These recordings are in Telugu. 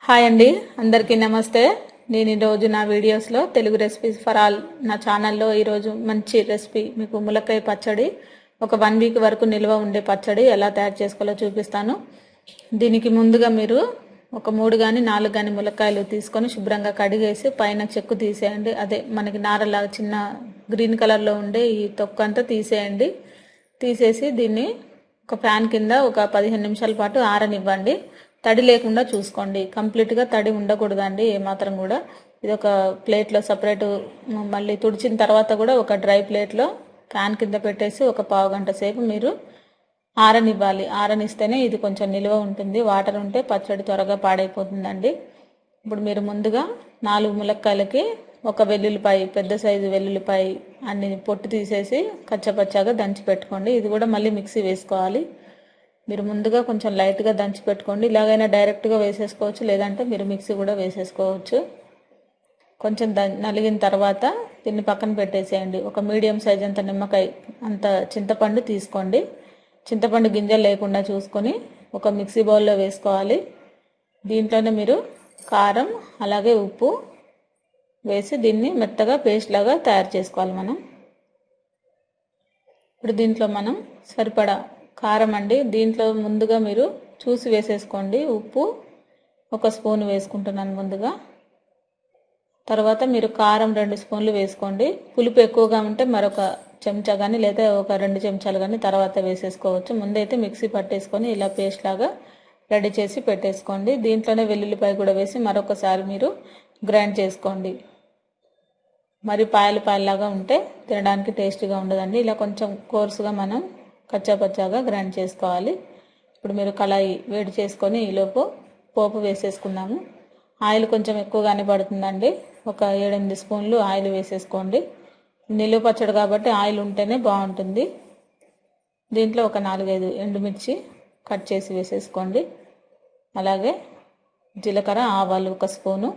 హాయ్ అండి, అందరికీ నమస్తే. నేను ఈరోజు నా వీడియోస్లో తెలుగు రెసిపీస్ ఫర్ ఆల్ నా ఛానల్లో ఈరోజు మంచి రెసిపీ మీకు ములక్కాయ పచ్చడి, ఒక 1 వీక్ వరకు నిల్వ ఉండే పచ్చడి ఎలా తయారు చేసుకోవాలో చూపిస్తాను. దీనికి ముందుగా మీరు ఒక 3 కానీ 4 కానీ ములక్కాయలు తీసుకొని శుభ్రంగా కడిగేసి పైన చెక్కు తీసేయండి. అదే మనకి నారలాగా చిన్న గ్రీన్ కలర్లో ఉండే ఈ తొక్కు అంతా తీసేయండి. తీసేసి దీన్ని ఒక ఫ్యాన్ కింద ఒక 15 నిమిషాల పాటు ఆరనివ్వండి. తడి లేకుండా చూసుకోండి, కంప్లీట్గా తడి ఉండకూడదండి ఏమాత్రం కూడా. ఇది ఒక ప్లేట్లో సపరేట్ మళ్ళీ తుడిచిన తర్వాత కూడా ఒక డ్రై ప్లేట్లో ఫ్యాన్ కింద పెట్టేసి ఒక పావు గంట సేపు మీరు ఆరనివ్వాలి. ఆరనిస్తేనే ఇది కొంచెం నిల్వ ఉంటుంది. వాటర్ ఉంటే పచ్చడి త్వరగా పాడైపోతుందండి. ఇప్పుడు మీరు ముందుగా 4 ములక్కాయలకి ఒక వెల్లుల్లిపాయ, పెద్ద సైజు వెల్లుల్లిపాయ అన్ని పొట్టు తీసేసి కచ్చపచ్చాగా దంచి పెట్టుకోండి. ఇది కూడా మళ్ళీ మిక్సీ వేసుకోవాలి. మీరు ముందుగా కొంచెం లైట్గా దంచి పెట్టుకోండి. ఇలాగైనా డైరెక్ట్గా వేసేసుకోవచ్చు, లేదంటే మీరు మిక్సీ కూడా వేసేసుకోవచ్చు. కొంచెం నలిగిన తర్వాత దీన్ని పక్కన పెట్టేసేయండి. ఒక మీడియం సైజ్ అంత నిమ్మకాయ అంత చింతపండు తీసుకోండి. చింతపండు గింజలు లేకుండా చూసుకొని ఒక మిక్సీ బౌల్లో వేసుకోవాలి. దీంట్లోనే మీరు కారం అలాగే ఉప్పు వేసి దీన్ని మెత్తగా పేస్ట్ లాగా తయారు చేసుకోవాలి మనం. ఇప్పుడు దీంట్లో మనం సరిపడా కారం అండి, దీంట్లో ముందుగా మీరు చూసి వేసేసుకోండి. ఉప్పు 1 స్పూన్ వేసుకుంటున్నాను ముందుగా. తర్వాత మీరు కారం 2 స్పూన్లు వేసుకోండి. పులుపు ఎక్కువగా ఉంటే మరొక చెంచా కానీ లేదా ఒక 2 చెంచాలు కానీ తర్వాత వేసేసుకోవచ్చు. ముందైతే మిక్సీ పట్టేసుకొని ఇలా పేస్ట్ లాగా రెడీ చేసి పెట్టేసుకోండి. దీంట్లోనే వెల్లుల్లిపాయ కూడా వేసి మరొకసారి మీరు గ్రైండ్ చేసుకోండి. మరి పాయలాగా ఉంటే తినడానికి టేస్టీగా ఉండదండి. ఇలా కొంచెం కోర్సుగా మనం కచ్చాపచ్చాగా గ్రైండ్ చేసుకోవాలి. ఇప్పుడు మీరు కళాయి వేడి చేసుకొని ఈలోపు పోపు వేసేసుకున్నాము. ఆయిల్ కొంచెం ఎక్కువగానే పడుతుందండి. ఒక 7-8 స్పూన్లు ఆయిల్ వేసేసుకోండి. నిలువ పచ్చడి కాబట్టి ఆయిల్ ఉంటేనే బాగుంటుంది. దీంట్లో ఒక 4-5 ఎండుమిర్చి కట్ చేసి వేసేసుకోండి. అలాగే జీలకర్ర, ఆవాలు 1 స్పూను.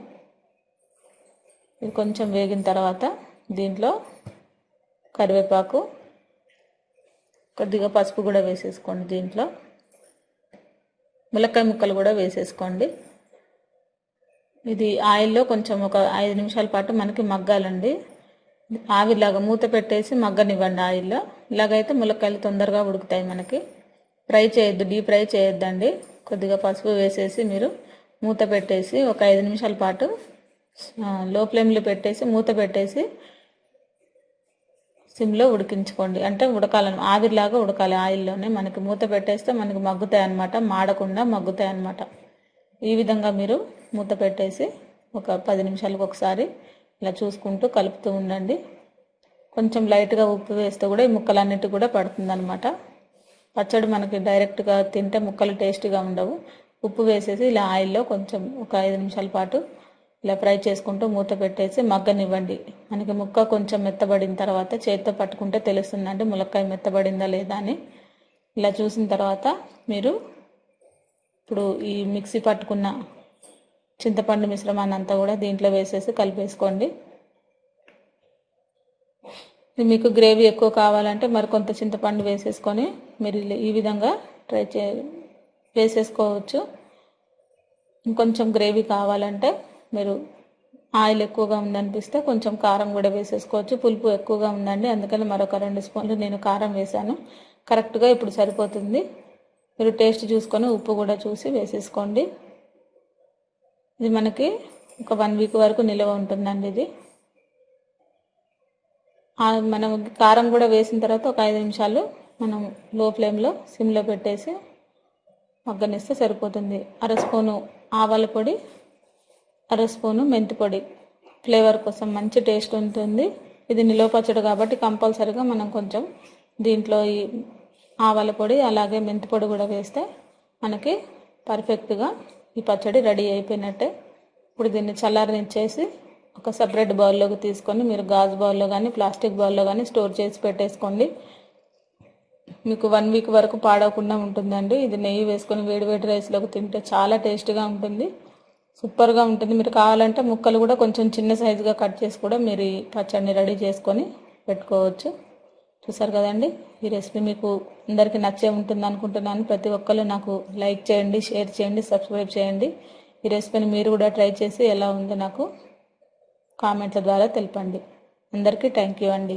ఇది కొంచెం వేగిన తర్వాత దీంట్లో కరివేపాకు, కొద్దిగా పసుపు కూడా వేసేసుకోండి. దీంట్లో ములక్కాయ ముక్కలు కూడా వేసేసుకోండి. ఇది ఆయిల్లో కొంచెం ఒక 5 నిమిషాల పాటు మనకి మగ్గాలండి. ఆవిరిలాగా మూత పెట్టేసి మగ్గనివ్వండి ఆయిల్లో. ఇలాగైతే ములక్కాయలు తొందరగా ఉడుకుతాయి మనకి. ఫ్రై చేయొద్దు, డీప్ ఫ్రై చేయొద్దండి. కొద్దిగా పసుపు వేసేసి మీరు మూత పెట్టేసి ఒక 5 నిమిషాల పాటు లో ఫ్లేమ్లో పెట్టేసి మూత పెట్టేసి సిమ్లో ఉడికించుకోండి. అంటే ఉడకాలని ఆవిరిలాగా ఉడకాలి ఆయిల్లోనే. మనకి మూత పెట్టేస్తే మనకి మగ్గుతాయి అన్నమాట, మాడకుండా మగ్గుతాయి అన్నమాట. ఈ విధంగా మీరు మూత పెట్టేసి ఒక 10 నిమిషాలకు ఒకసారి ఇలా చూసుకుంటూ కలుపుతూ ఉండండి. కొంచెం లైట్గా ఉప్పు వేస్తే కూడా ఈ ముక్కలన్నిటి కూడా పడుతుంది అన్నమాట. పచ్చడి మనకి డైరెక్ట్గా తింటే ముక్కలు టేస్టీగా ఉండవు. ఉప్పు వేసేసి ఇలా ఆయిల్లో కొంచెం ఒక 5 నిమిషాల పాటు ఇలా ఫ్రై చేసుకుంటూ మూత పెట్టేసి మగ్గనివ్వండి. మనకి ముక్క కొంచెం మెత్తబడిన తర్వాత చేతితో పట్టుకుంటే తెలుస్తుందండి ములక్కాయ మెత్తబడిందా లేదా అని. ఇలా చూసిన తర్వాత మీరు ఇప్పుడు ఈ మిక్సీ పట్టుకున్న చింతపండు మిశ్రమాన్ని అంతా కూడా దీంట్లో వేసేసి కలిపేసుకోండి. మీకు గ్రేవీ ఎక్కువ కావాలంటే మరి కొంత చింతపండు వేసేసుకొని మీరు ఈ విధంగా వేసేసుకోవచ్చు. ఇంకొంచెం గ్రేవీ కావాలంటే మీరు ఆయిల్ ఎక్కువగా ఉందనిపిస్తే కొంచెం కారం కూడా వేసేసుకోవచ్చు. పులుపు ఎక్కువగా ఉందండి, అందుకని మరొక 2 స్పూన్లు నేను కారం వేసాను. కరెక్ట్గా ఇప్పుడు సరిపోతుంది. మీరు టేస్ట్ చూసుకొని ఉప్పు కూడా చూసి వేసేసుకోండి. ఇది మనకి ఒక 1 వీక్ వరకు నిల్వ ఉంటుందండి. ఇది మనం కారం కూడా వేసిన తర్వాత ఒక 5 నిమిషాలు మనం లో ఫ్లేమ్లో సిమ్లో పెట్టేసి మగ్గనిస్తే సరిపోతుంది. 1/2 స్పూను ఆవాల పొడి, 1/2 స్పూను మెంతి పొడి ఫ్లేవర్ కోసం మంచి టేస్ట్ ఉంటుంది. ఇది నిలువ పచ్చడి కాబట్టి కంపల్సరీగా మనం కొంచెం దీంట్లో ఈ ఆవాల పొడి అలాగే మెంతి పొడి కూడా వేస్తే మనకి పర్ఫెక్ట్గా ఈ పచ్చడి రెడీ అయిపోయినట్టే. ఇప్పుడు దీన్ని చల్లారనిచ్చేసి ఒక సపరేట్ బౌల్లోకి తీసుకొని మీరు గాజు బౌల్లో కానీ ప్లాస్టిక్ బౌల్లో కానీ స్టోర్ చేసి పెట్టేసుకోండి. మీకు 1 వీక్ వరకు పాడవకుండా ఉంటుందండి. ఇది నెయ్యి వేసుకొని వేడివేడి రైస్లోకి తింటే చాలా టేస్ట్గా ఉంటుంది, సూపర్గా ఉంటుంది. మీరు కావాలంటే ముక్కలు కూడా కొంచెం చిన్న సైజుగా కట్ చేసి కూడా మీరు ఈ పచ్చడిని రెడీ చేసుకొని పెట్టుకోవచ్చు. చూసారు కదండి, ఈ రెసిపీ మీకు అందరికీ నచ్చే ఉంటుంది అనుకుంటున్నాను. ప్రతి ఒక్కరు నాకు లైక్ చేయండి, షేర్ చేయండి, సబ్స్క్రైబ్ చేయండి. ఈ రెసిపీని మీరు కూడా ట్రై చేసి ఎలా ఉందో నాకు కామెంట్ల ద్వారా తెలపండి. అందరికీ థ్యాంక్ యూ అండి.